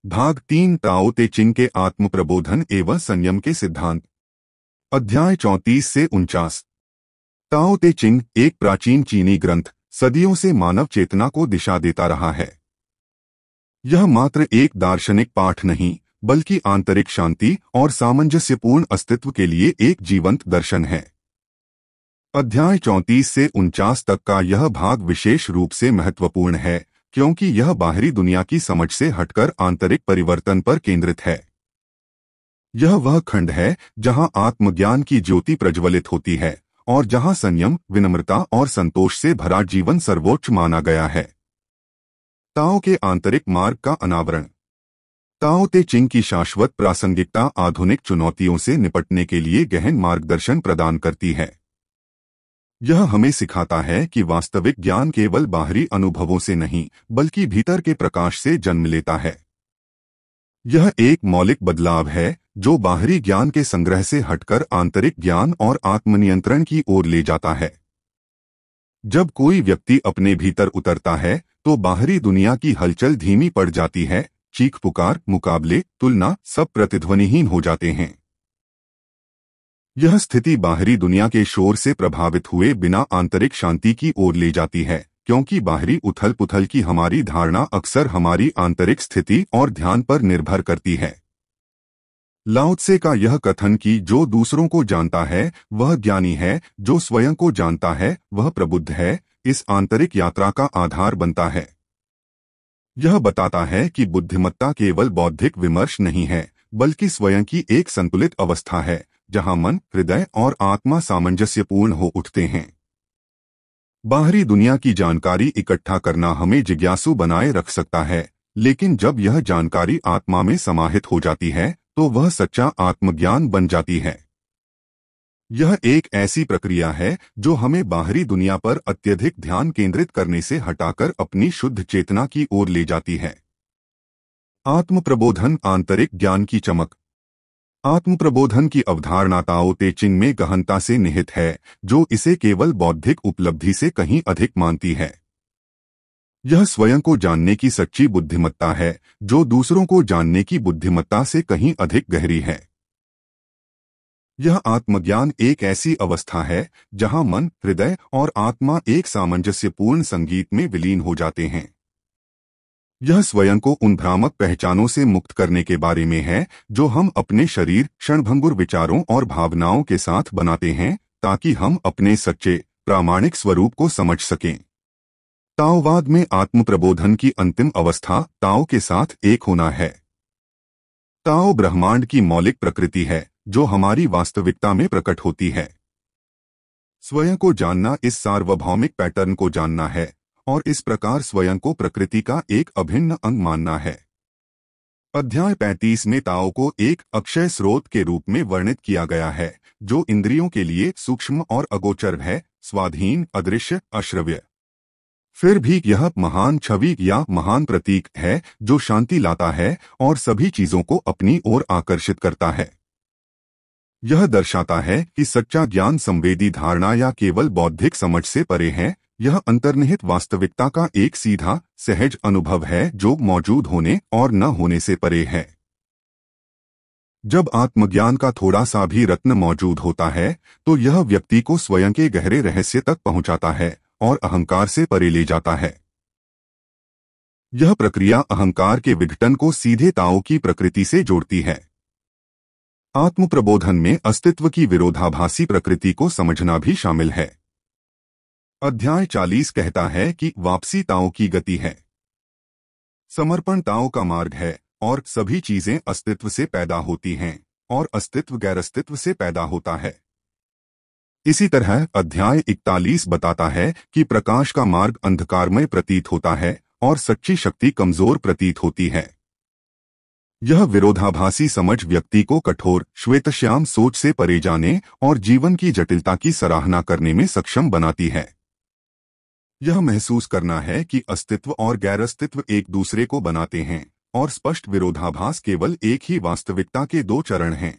भाग 3 ताओ ते चिंग के आत्म प्रबोधन एवं संयम के सिद्धांत। अध्याय 34 से 49। ताओ ते चिंग एक प्राचीन चीनी ग्रंथ सदियों से मानव चेतना को दिशा देता रहा है। यह मात्र एक दार्शनिक पाठ नहीं, बल्कि आंतरिक शांति और सामंजस्यपूर्ण अस्तित्व के लिए एक जीवंत दर्शन है। अध्याय 34 से 49 तक का यह भाग विशेष रूप से महत्वपूर्ण है, क्योंकि यह बाहरी दुनिया की समझ से हटकर आंतरिक परिवर्तन पर केंद्रित है। यह वह खंड है जहां आत्मज्ञान की ज्योति प्रज्वलित होती है और जहां संयम, विनम्रता और संतोष से भरा जीवन सर्वोच्च माना गया है। ताओ के आंतरिक मार्ग का अनावरण। ताओ ते चिंग की शाश्वत प्रासंगिकता आधुनिक चुनौतियों से निपटने के लिए गहन मार्गदर्शन प्रदान करती है। यह हमें सिखाता है कि वास्तविक ज्ञान केवल बाहरी अनुभवों से नहीं, बल्कि भीतर के प्रकाश से जन्म लेता है। यह एक मौलिक बदलाव है जो बाहरी ज्ञान के संग्रह से हटकर आंतरिक ज्ञान और आत्मनियंत्रण की ओर ले जाता है। जब कोई व्यक्ति अपने भीतर उतरता है तो बाहरी दुनिया की हलचल धीमी पड़ जाती है, चीख पुकार, मुकाबले, तुलना सब प्रतिध्वनिहीन हो जाते हैं। यह स्थिति बाहरी दुनिया के शोर से प्रभावित हुए बिना आंतरिक शांति की ओर ले जाती है, क्योंकि बाहरी उथल पुथल की हमारी धारणा अक्सर हमारी आंतरिक स्थिति और ध्यान पर निर्भर करती है। लाओ त्से का यह कथन कि जो दूसरों को जानता है वह ज्ञानी है, जो स्वयं को जानता है वह प्रबुद्ध है, इस आंतरिक यात्रा का आधार बनता है। यह बताता है कि बुद्धिमत्ता केवल बौद्धिक विमर्श नहीं है, बल्कि स्वयं की एक संतुलित अवस्था है जहां मन, हृदय और आत्मा सामंजस्यपूर्ण हो उठते हैं। बाहरी दुनिया की जानकारी इकट्ठा करना हमें जिज्ञासु बनाए रख सकता है, लेकिन जब यह जानकारी आत्मा में समाहित हो जाती है तो वह सच्चा आत्मज्ञान बन जाती है। यह एक ऐसी प्रक्रिया है जो हमें बाहरी दुनिया पर अत्यधिक ध्यान केंद्रित करने से हटाकर अपनी शुद्ध चेतना की ओर ले जाती है। आत्म प्रबोधन, आंतरिक ज्ञान की चमक। आत्म प्रबोधन की अवधारणा ताओ ते चिंग में गहनता से निहित है, जो इसे केवल बौद्धिक उपलब्धि से कहीं अधिक मानती है। यह स्वयं को जानने की सच्ची बुद्धिमत्ता है, जो दूसरों को जानने की बुद्धिमत्ता से कहीं अधिक गहरी है। यह आत्मज्ञान एक ऐसी अवस्था है जहां मन, हृदय और आत्मा एक सामंजस्यपूर्ण संगीत में विलीन हो जाते हैं। यह स्वयं को उन भ्रामक पहचानों से मुक्त करने के बारे में है जो हम अपने शरीर, क्षणभंगुर विचारों और भावनाओं के साथ बनाते हैं, ताकि हम अपने सच्चे, प्रामाणिक स्वरूप को समझ सकें। ताओवाद में आत्म प्रबोधन की अंतिम अवस्था ताओ के साथ एक होना है। ताओ ब्रह्मांड की मौलिक प्रकृति है जो हमारी वास्तविकता में प्रकट होती है। स्वयं को जानना इस सार्वभौमिक पैटर्न को जानना है और इस प्रकार स्वयं को प्रकृति का एक अभिन्न अंग मानना है। अध्याय 35 में ताओ को एक अक्षय स्रोत के रूप में वर्णित किया गया है, जो इंद्रियों के लिए सूक्ष्म और अगोचर है, स्वाधीन, अदृश्य, अश्रव्य। फिर भी यह महान छवि या महान प्रतीक है जो शांति लाता है और सभी चीजों को अपनी ओर आकर्षित करता है। यह दर्शाता है कि सच्चा ज्ञान संवेदी धारणा या केवल बौद्धिक समझ से परे है। यह अंतर्निहित वास्तविकता का एक सीधा, सहज अनुभव है जो मौजूद होने और न होने से परे है। जब आत्मज्ञान का थोड़ा सा भी रत्न मौजूद होता है तो यह व्यक्ति को स्वयं के गहरे रहस्य तक पहुंचाता है और अहंकार से परे ले जाता है। यह प्रक्रिया अहंकार के विघटन को सीधे ताओ की प्रकृति से जोड़ती है। आत्म प्रबोधन में अस्तित्व की विरोधाभासी प्रकृति को समझना भी शामिल है। अध्याय 40 कहता है कि वापसी ताओ की गति है। समर्पण ताओ का मार्ग है और सभी चीजें अस्तित्व से पैदा होती हैं और अस्तित्व गैरअस्तित्व से पैदा होता है। इसी तरह अध्याय 41 बताता है कि प्रकाश का मार्ग अंधकारमय प्रतीत होता है और सच्ची शक्ति कमजोर प्रतीत होती है। यह विरोधाभासी समझ व्यक्ति को कठोर, श्वेतश्याम सोच से परे जाने और जीवन की जटिलता की सराहना करने में सक्षम बनाती है। यह महसूस करना है कि अस्तित्व और गैरअस्तित्व एक दूसरे को बनाते हैं और स्पष्ट विरोधाभास केवल एक ही वास्तविकता के दो चरण हैं।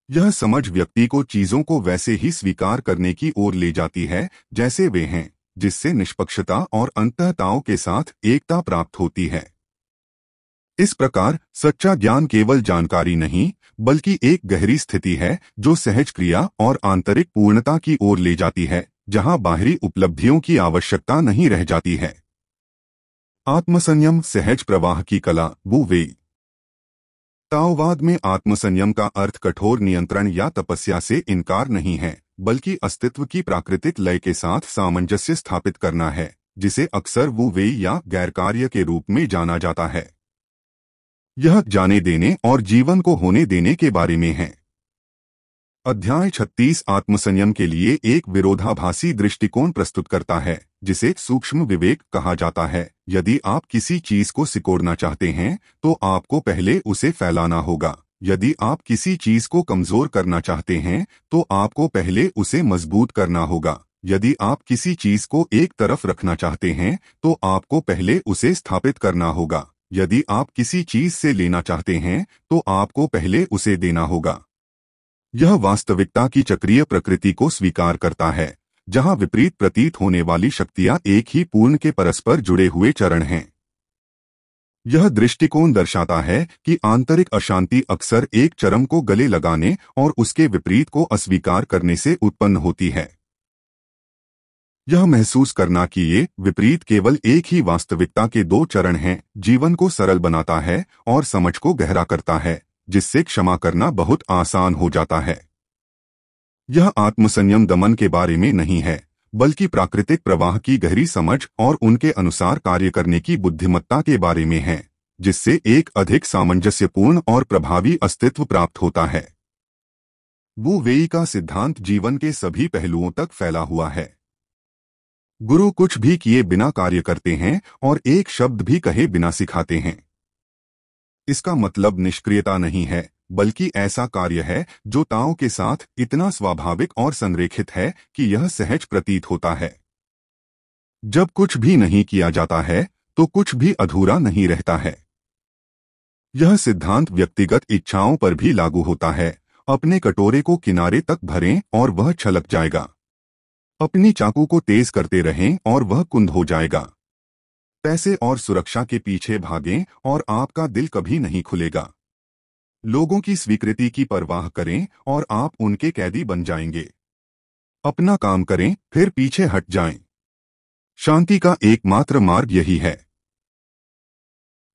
यह समझ व्यक्ति को चीजों को वैसे ही स्वीकार करने की ओर ले जाती है जैसे वे हैं, जिससे निष्पक्षता और अंतःताओं के साथ एकता प्राप्त होती है। इस प्रकार सच्चा ज्ञान केवल जानकारी नहीं, बल्कि एक गहरी स्थिति है जो सहज क्रिया और आंतरिक पूर्णता की ओर ले जाती है, जहां बाहरी उपलब्धियों की आवश्यकता नहीं रह जाती है। आत्मसंयम सहज प्रवाह की कला, वु वेई। ताओवाद में आत्मसंयम का अर्थ कठोर नियंत्रण या तपस्या से इनकार नहीं है, बल्कि अस्तित्व की प्राकृतिक लय के साथ सामंजस्य स्थापित करना है, जिसे अक्सर वु वेई या गैरकार्य के रूप में जाना जाता है। यह जाने देने और जीवन को होने देने के बारे में है। अध्याय 36 आत्मसंयम के लिए एक विरोधाभासी दृष्टिकोण प्रस्तुत करता है, जिसे सूक्ष्म विवेक कहा जाता है। यदि आप किसी चीज को सिकोड़ना चाहते हैं, तो आपको पहले उसे फैलाना होगा। यदि आप किसी चीज को कमजोर करना चाहते हैं, तो आपको पहले उसे मजबूत करना होगा। यदि आप किसी चीज को एक तरफ रखना चाहते हैं, तो आपको पहले उसे स्थापित करना होगा। यदि आप किसी चीज से लेना चाहते हैं, तो आपको पहले उसे देना होगा। यह वास्तविकता की चक्रीय प्रकृति को स्वीकार करता है, जहां विपरीत प्रतीत होने वाली शक्तियां एक ही पूर्ण के परस्पर जुड़े हुए चरण हैं। यह दृष्टिकोण दर्शाता है कि आंतरिक अशांति अक्सर एक चरम को गले लगाने और उसके विपरीत को अस्वीकार करने से उत्पन्न होती है। यह महसूस करना कि ये विपरीत केवल एक ही वास्तविकता के दो चरण हैं, जीवन को सरल बनाता है और समझ को गहरा करता है, जिससे क्षमा करना बहुत आसान हो जाता है। यह आत्मसंयम दमन के बारे में नहीं है, बल्कि प्राकृतिक प्रवाह की गहरी समझ और उनके अनुसार कार्य करने की बुद्धिमत्ता के बारे में है, जिससे एक अधिक सामंजस्यपूर्ण और प्रभावी अस्तित्व प्राप्त होता है। वु वेई का सिद्धांत जीवन के सभी पहलुओं तक फैला हुआ है। गुरु कुछ भी किए बिना कार्य करते हैं और एक शब्द भी कहे बिना सिखाते हैं। इसका मतलब निष्क्रियता नहीं है, बल्कि ऐसा कार्य है जो ताओ के साथ इतना स्वाभाविक और संरेखित है कि यह सहज प्रतीत होता है। जब कुछ भी नहीं किया जाता है, तो कुछ भी अधूरा नहीं रहता है। यह सिद्धांत व्यक्तिगत इच्छाओं पर भी लागू होता है। अपने कटोरे को किनारे तक भरें और वह छलक जाएगा। अपनी चाकू को तेज करते रहें और वह कुंद हो जाएगा। पैसे और सुरक्षा के पीछे भागें और आपका दिल कभी नहीं खुलेगा। लोगों की स्वीकृति की परवाह करें और आप उनके कैदी बन जाएंगे। अपना काम करें, फिर पीछे हट जाएं। शांति का एकमात्र मार्ग यही है।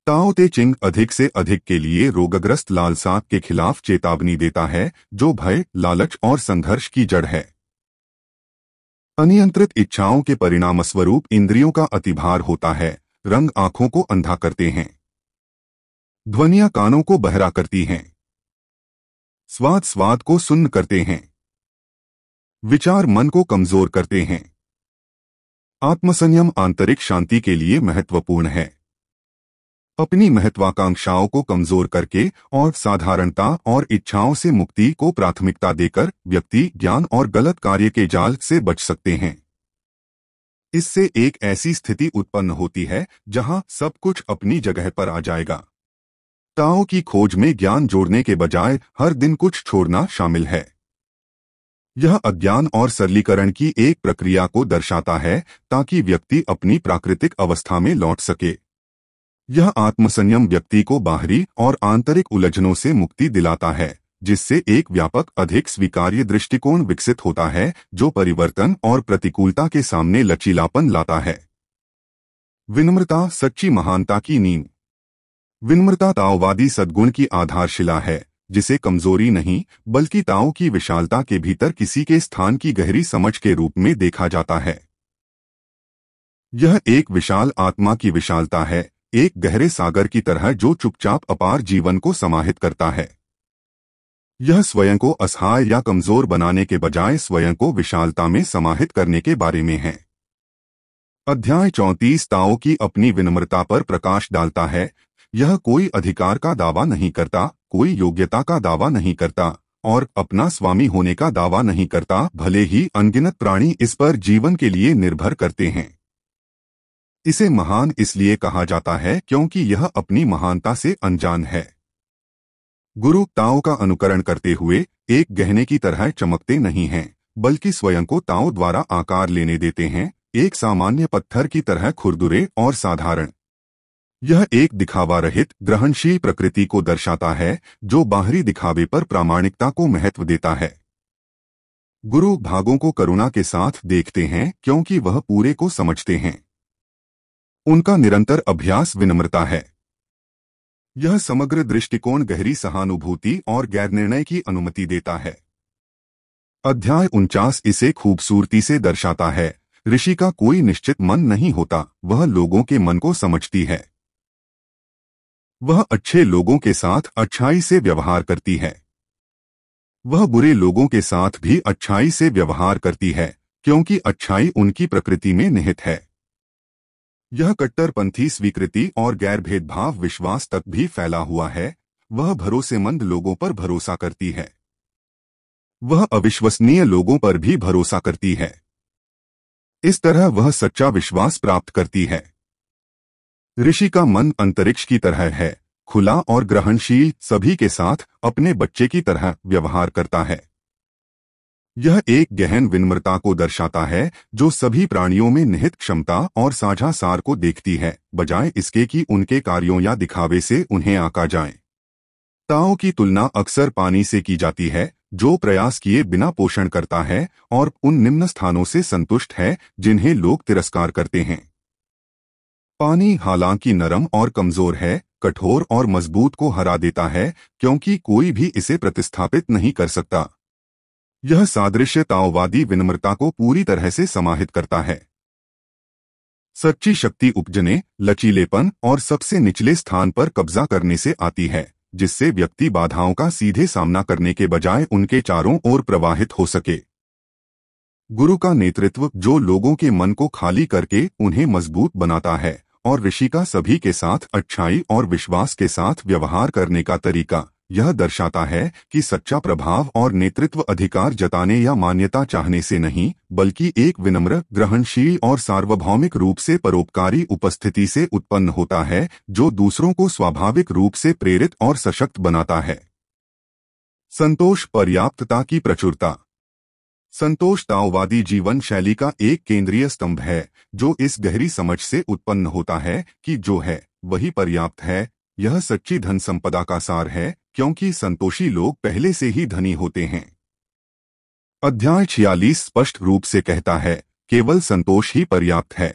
ताओ ते चिंग अधिक से अधिक के लिए रोगग्रस्त लालसा के खिलाफ चेतावनी देता है, जो भय, लालच और संघर्ष की जड़ है। अनियंत्रित इच्छाओं के परिणामस्वरूप इंद्रियों का अतिभार होता है। रंग आंखों को अंधा करते हैं। ध्वनियां कानों को बहरा करती हैं। स्वाद स्वाद को सुन्न करते हैं। विचार मन को कमजोर करते हैं। आत्मसंयम आंतरिक शांति के लिए महत्वपूर्ण है। अपनी महत्वाकांक्षाओं को कमजोर करके और साधारणता और इच्छाओं से मुक्ति को प्राथमिकता देकर व्यक्ति ज्ञान और गलत कार्य के जाल से बच सकते हैं। इससे एक ऐसी स्थिति उत्पन्न होती है जहां सब कुछ अपनी जगह पर आ जाएगा। ताओ की खोज में ज्ञान जोड़ने के बजाय हर दिन कुछ छोड़ना शामिल है। यह अज्ञान और सरलीकरण की एक प्रक्रिया को दर्शाता है, ताकि व्यक्ति अपनी प्राकृतिक अवस्था में लौट सके। यह आत्मसंयम व्यक्ति को बाहरी और आंतरिक उलझनों से मुक्ति दिलाता है, जिससे एक व्यापक अधिक स्वीकार्य दृष्टिकोण विकसित होता है, जो परिवर्तन और प्रतिकूलता के सामने लचीलापन लाता है। विनम्रता सच्ची महानता की नींव। विनम्रता ताओवादी सद्गुण की आधारशिला है, जिसे कमजोरी नहीं, बल्कि ताओ की विशालता के भीतर किसी के स्थान की गहरी समझ के रूप में देखा जाता है। यह एक विशाल आत्मा की विशालता है, एक गहरे सागर की तरह जो चुपचाप अपार जीवन को समाहित करता है। यह स्वयं को असहाय या कमजोर बनाने के बजाय स्वयं को विशालता में समाहित करने के बारे में है। अध्याय 34 ताओ की अपनी विनम्रता पर प्रकाश डालता है। यह कोई अधिकार का दावा नहीं करता, कोई योग्यता का दावा नहीं करता और अपना स्वामी होने का दावा नहीं करता, भले ही अनगिनत प्राणी इस पर जीवन के लिए निर्भर करते हैं। इसे महान इसलिए कहा जाता है क्योंकि यह अपनी महानता से अनजान है। गुरु ताओ का अनुकरण करते हुए एक गहने की तरह चमकते नहीं हैं, बल्कि स्वयं को ताओ द्वारा आकार लेने देते हैं, एक सामान्य पत्थर की तरह खुरदुरे और साधारण। यह एक दिखावा रहित ग्रहणशील प्रकृति को दर्शाता है जो बाहरी दिखावे पर प्रामाणिकता को महत्व देता है। गुरु भागों को करुणा के साथ देखते हैं क्योंकि वह पूरे को समझते हैं। उनका निरंतर अभ्यास विनम्रता है। यह समग्र दृष्टिकोण गहरी सहानुभूति और गैर निर्णय की अनुमति देता है। अध्याय 49 इसे खूबसूरती से दर्शाता है। ऋषि का कोई निश्चित मन नहीं होता, वह लोगों के मन को समझती है। वह अच्छे लोगों के साथ अच्छाई से व्यवहार करती है। वह बुरे लोगों के साथ भी अच्छाई से व्यवहार करती है क्योंकि अच्छाई उनकी प्रकृति में निहित है। यह कट्टरपंथी स्वीकृति और गैर भेदभाव विश्वास तक भी फैला हुआ है। वह भरोसेमंद लोगों पर भरोसा करती है। वह अविश्वसनीय लोगों पर भी भरोसा करती है। इस तरह वह सच्चा विश्वास प्राप्त करती है। ऋषि का मन अंतरिक्ष की तरह है, खुला और ग्रहणशील, सभी के साथ अपने बच्चे की तरह व्यवहार करता है। यह एक गहन विनम्रता को दर्शाता है जो सभी प्राणियों में निहित क्षमता और साझा सार को देखती है, बजाय इसके कि उनके कार्यों या दिखावे से उन्हें आंका जाए। ताओ की तुलना अक्सर पानी से की जाती है जो प्रयास किए बिना पोषण करता है और उन निम्न स्थानों से संतुष्ट है जिन्हें लोग तिरस्कार करते हैं। पानी हालांकि नरम और कमजोर है, कठोर और मजबूत को हरा देता है क्योंकि कोई भी इसे प्रतिस्थापित नहीं कर सकता। यह सादृश्य ताओवादी विनम्रता को पूरी तरह से समाहित करता है। सच्ची शक्ति उपजने, लचीलेपन और सबसे निचले स्थान पर कब्जा करने से आती है, जिससे व्यक्ति बाधाओं का सीधे सामना करने के बजाय उनके चारों ओर प्रवाहित हो सके। गुरु का नेतृत्व जो लोगों के मन को खाली करके उन्हें मजबूत बनाता है, और ऋषि का सभी के साथ अच्छाई और विश्वास के साथ व्यवहार करने का तरीका, यह दर्शाता है कि सच्चा प्रभाव और नेतृत्व अधिकार जताने या मान्यता चाहने से नहीं, बल्कि एक विनम्र, ग्रहणशील और सार्वभौमिक रूप से परोपकारी उपस्थिति से उत्पन्न होता है जो दूसरों को स्वाभाविक रूप से प्रेरित और सशक्त बनाता है। संतोष, पर्याप्तता की प्रचुरता। संतोष ताओवादी जीवन शैली का एक केंद्रीय स्तंभ है जो इस गहरी समझ से उत्पन्न होता है कि जो है वही पर्याप्त है। यह सच्ची धन संपदा का सार है क्योंकि संतोषी लोग पहले से ही धनी होते हैं। अध्याय 46 स्पष्ट रूप से कहता है, केवल संतोष ही पर्याप्त है।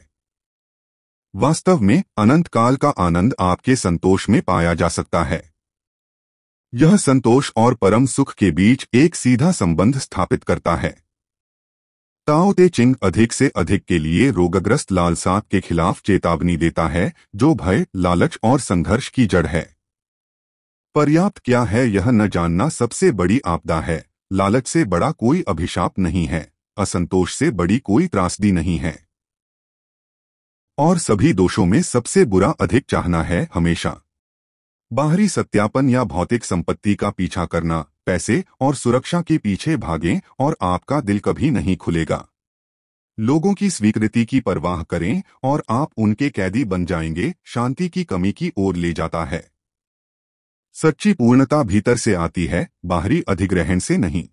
वास्तव में अनंत काल का आनंद आपके संतोष में पाया जा सकता है। यह संतोष और परम सुख के बीच एक सीधा संबंध स्थापित करता है। ताओ ते चिंग अधिक से अधिक के लिए रोगग्रस्त लालसा के खिलाफ चेतावनी देता है जो भय, लालच और संघर्ष की जड़ है। पर्याप्त क्या है यह न जानना सबसे बड़ी आपदा है। लालच से बड़ा कोई अभिशाप नहीं है, असंतोष से बड़ी कोई त्रासदी नहीं है, और सभी दोषों में सबसे बुरा अधिक चाहना है। हमेशा बाहरी सत्यापन या भौतिक संपत्ति का पीछा करना, पैसे और सुरक्षा के पीछे भागें और आपका दिल कभी नहीं खुलेगा। लोगों की स्वीकृति की परवाह करें और आप उनके कैदी बन जाएंगे, शांति की कमी की ओर ले जाता है। सच्ची पूर्णता भीतर से आती है, बाहरी अधिग्रहण से नहीं।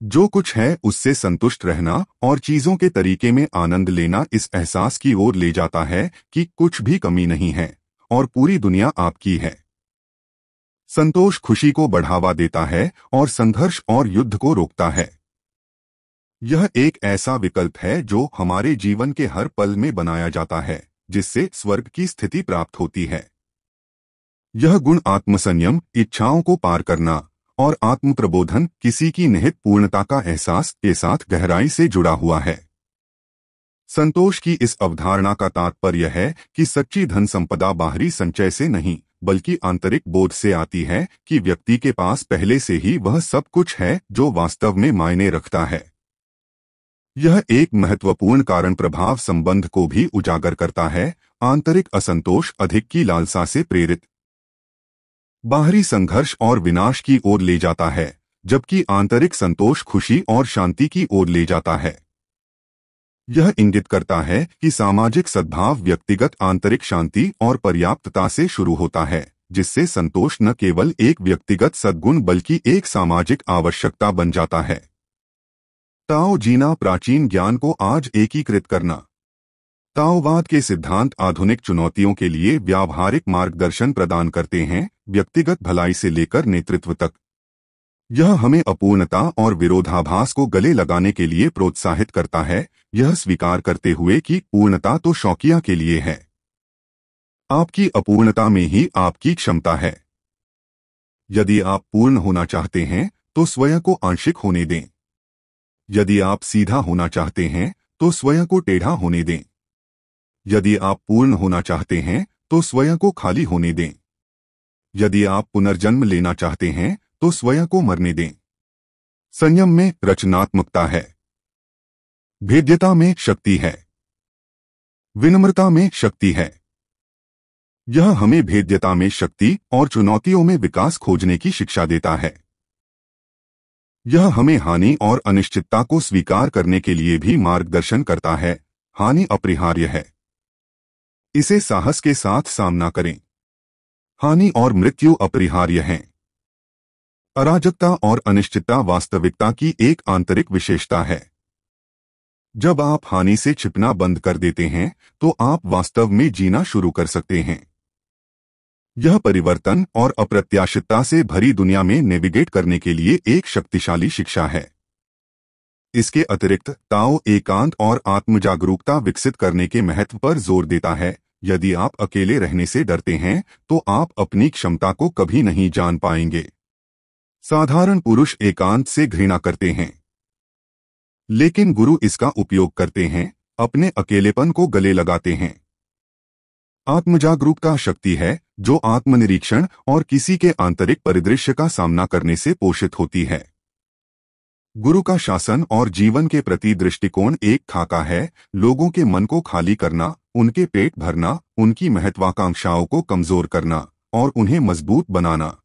जो कुछ है उससे संतुष्ट रहना और चीजों के तरीके में आनंद लेना इस एहसास की ओर ले जाता है कि कुछ भी कमी नहीं है और पूरी दुनिया आपकी है। संतोष खुशी को बढ़ावा देता है और संघर्ष और युद्ध को रोकता है। यह एक ऐसा विकल्प है जो हमारे जीवन के हर पल में बनाया जाता है, जिससे स्वर्ग की स्थिति प्राप्त होती है। यह गुण आत्मसंयम, इच्छाओं को पार करना और आत्म प्रबोधन, किसी की निहित पूर्णता का एहसास के साथ गहराई से जुड़ा हुआ है। संतोष की इस अवधारणा का तात्पर्य है कि सच्ची धन संपदा बाहरी संचय से नहीं, बल्कि आंतरिक बोध से आती है कि व्यक्ति के पास पहले से ही वह सब कुछ है जो वास्तव में मायने रखता है। यह एक महत्वपूर्ण कारण प्रभाव संबंध को भी उजागर करता है। आंतरिक असंतोष अधिक की लालसा से प्रेरित बाहरी संघर्ष और विनाश की ओर ले जाता है, जबकि आंतरिक संतोष खुशी और शांति की ओर ले जाता है। यह इंगित करता है कि सामाजिक सद्भाव व्यक्तिगत आंतरिक शांति और पर्याप्तता से शुरू होता है, जिससे संतोष न केवल एक व्यक्तिगत सद्गुण बल्कि एक सामाजिक आवश्यकता बन जाता है। ताओ जीना प्राचीन ज्ञान को आज एकीकृत करना। ताओवाद के सिद्धांत आधुनिक चुनौतियों के लिए व्यावहारिक मार्गदर्शन प्रदान करते हैं, व्यक्तिगत भलाई से लेकर नेतृत्व तक। यह हमें अपूर्णता और विरोधाभास को गले लगाने के लिए प्रोत्साहित करता है, यह स्वीकार करते हुए कि पूर्णता तो शौकिया के लिए है। आपकी अपूर्णता में ही आपकी क्षमता है। यदि आप पूर्ण होना चाहते हैं तो स्वयं को आंशिक होने दें। यदि आप सीधा होना चाहते हैं तो स्वयं को टेढ़ा होने दें। यदि आप पूर्ण होना चाहते हैं तो स्वयं को खाली होने दें। यदि आप पुनर्जन्म लेना चाहते हैं तो स्वयं को मरने दें। संयम में रचनात्मकता है। भेद्यता में शक्ति है। विनम्रता में शक्ति है। यह हमें भेद्यता में शक्ति और चुनौतियों में विकास खोजने की शिक्षा देता है। यह हमें हानि और अनिश्चितता को स्वीकार करने के लिए भी मार्गदर्शन करता है। हानि अपरिहार्य है, इसे साहस के साथ सामना करें। हानि और मृत्यु अपरिहार्य हैं। अराजकता और अनिश्चितता वास्तविकता की एक आंतरिक विशेषता है। जब आप हानि से छिपना बंद कर देते हैं तो आप वास्तव में जीना शुरू कर सकते हैं। यह परिवर्तन और अप्रत्याशितता से भरी दुनिया में नेविगेट करने के लिए एक शक्तिशाली शिक्षा है। इसके अतिरिक्त ताओ एकांत और आत्मजागरूकता विकसित करने के महत्व पर जोर देता है। यदि आप अकेले रहने से डरते हैं तो आप अपनी क्षमता को कभी नहीं जान पाएंगे। साधारण पुरुष एकांत से घृणा करते हैं, लेकिन गुरु इसका उपयोग करते हैं, अपने अकेलेपन को गले लगाते हैं। आत्मजागरूकता शक्ति है जो आत्मनिरीक्षण और किसी के आंतरिक परिदृश्य का सामना करने से पोषित होती है। गुरु का शासन और जीवन के प्रति दृष्टिकोण एक खाका है, लोगों के मन को खाली करना, उनके पेट भरना, उनकी महत्वाकांक्षाओं को कमजोर करना और उन्हें मजबूत बनाना।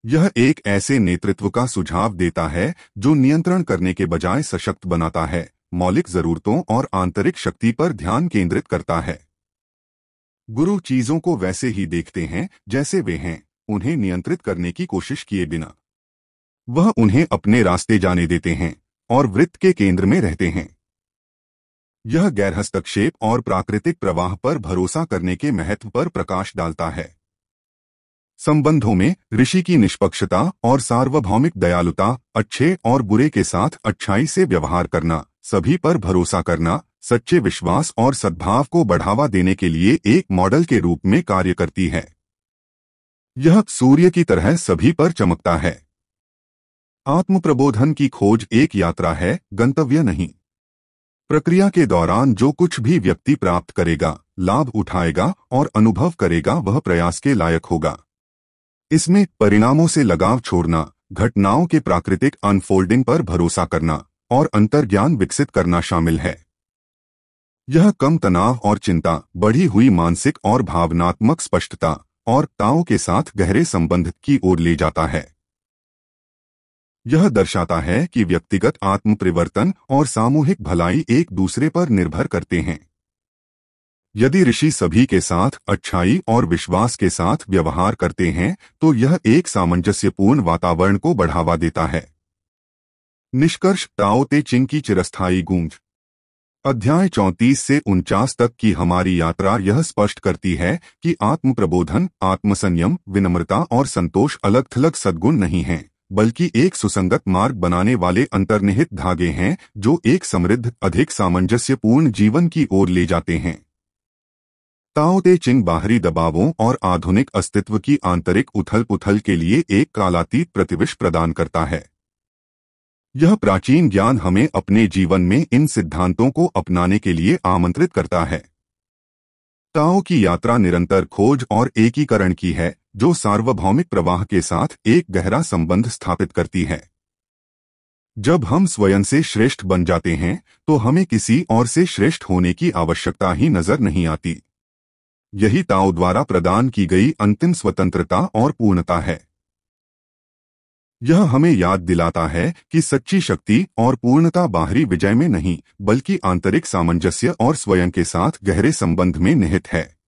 यह एक ऐसे नेतृत्व का सुझाव देता है जो नियंत्रण करने के बजाय सशक्त बनाता है, मौलिक जरूरतों और आंतरिक शक्ति पर ध्यान केंद्रित करता है। गुरु चीजों को वैसे ही देखते हैं जैसे वे हैं, उन्हें नियंत्रित करने की कोशिश किए बिना। वह उन्हें अपने रास्ते जाने देते हैं और वृत्त के केंद्र में रहते हैं। यह गैर हस्तक्षेप और प्राकृतिक प्रवाह पर भरोसा करने के महत्व पर प्रकाश डालता है। संबंधों में ऋषि की निष्पक्षता और सार्वभौमिक दयालुता, अच्छे और बुरे के साथ अच्छाई से व्यवहार करना, सभी पर भरोसा करना, सच्चे विश्वास और सद्भाव को बढ़ावा देने के लिए एक मॉडल के रूप में कार्य करती है। यह सूर्य की तरह सभी पर चमकता है। आत्मप्रबोधन की खोज एक यात्रा है, गंतव्य नहीं। प्रक्रिया के दौरान जो कुछ भी व्यक्ति प्राप्त करेगा, लाभ उठाएगा और अनुभव करेगा वह प्रयास के लायक होगा। इसमें परिणामों से लगाव छोड़ना, घटनाओं के प्राकृतिक अनफोल्डिंग पर भरोसा करना और अंतर्ज्ञान विकसित करना शामिल है। यह कम तनाव और चिंता, बढ़ी हुई मानसिक और भावनात्मक स्पष्टता और ताओ के साथ गहरे संबंध की ओर ले जाता है। यह दर्शाता है कि व्यक्तिगत आत्म परिवर्तन और सामूहिक भलाई एक दूसरे पर निर्भर करते हैं। यदि ऋषि सभी के साथ अच्छाई और विश्वास के साथ व्यवहार करते हैं तो यह एक सामंजस्यपूर्ण वातावरण को बढ़ावा देता है। निष्कर्ष, ताओ ते चिंग की चिरस्थायी गूंज। अध्याय 34 से 49 तक की हमारी यात्रा यह स्पष्ट करती है कि आत्म प्रबोधन, आत्मसंयम, विनम्रता और संतोष अलग थलग सद्गुण नहीं हैं, बल्कि एक सुसंगत मार्ग बनाने वाले अंतर्निहित धागे हैं जो एक समृद्ध, अधिक सामंजस्यपूर्ण जीवन की ओर ले जाते हैं। ताओ ते चिंग बाहरी दबावों और आधुनिक अस्तित्व की आंतरिक उथल-पुथल के लिए एक कालातीत प्रतिविष्ट प्रदान करता है। यह प्राचीन ज्ञान हमें अपने जीवन में इन सिद्धांतों को अपनाने के लिए आमंत्रित करता है। ताओ की यात्रा निरंतर खोज और एकीकरण की है जो सार्वभौमिक प्रवाह के साथ एक गहरा संबंध स्थापित करती है। जब हम स्वयं से श्रेष्ठ बन जाते हैं तो हमें किसी और से श्रेष्ठ होने की आवश्यकता ही नजर नहीं आती। यही ताओ द्वारा प्रदान की गई अंतिम स्वतंत्रता और पूर्णता है। यह हमें याद दिलाता है कि सच्ची शक्ति और पूर्णता बाहरी विजय में नहीं, बल्कि आंतरिक सामंजस्य और स्वयं के साथ गहरे संबंध में निहित है।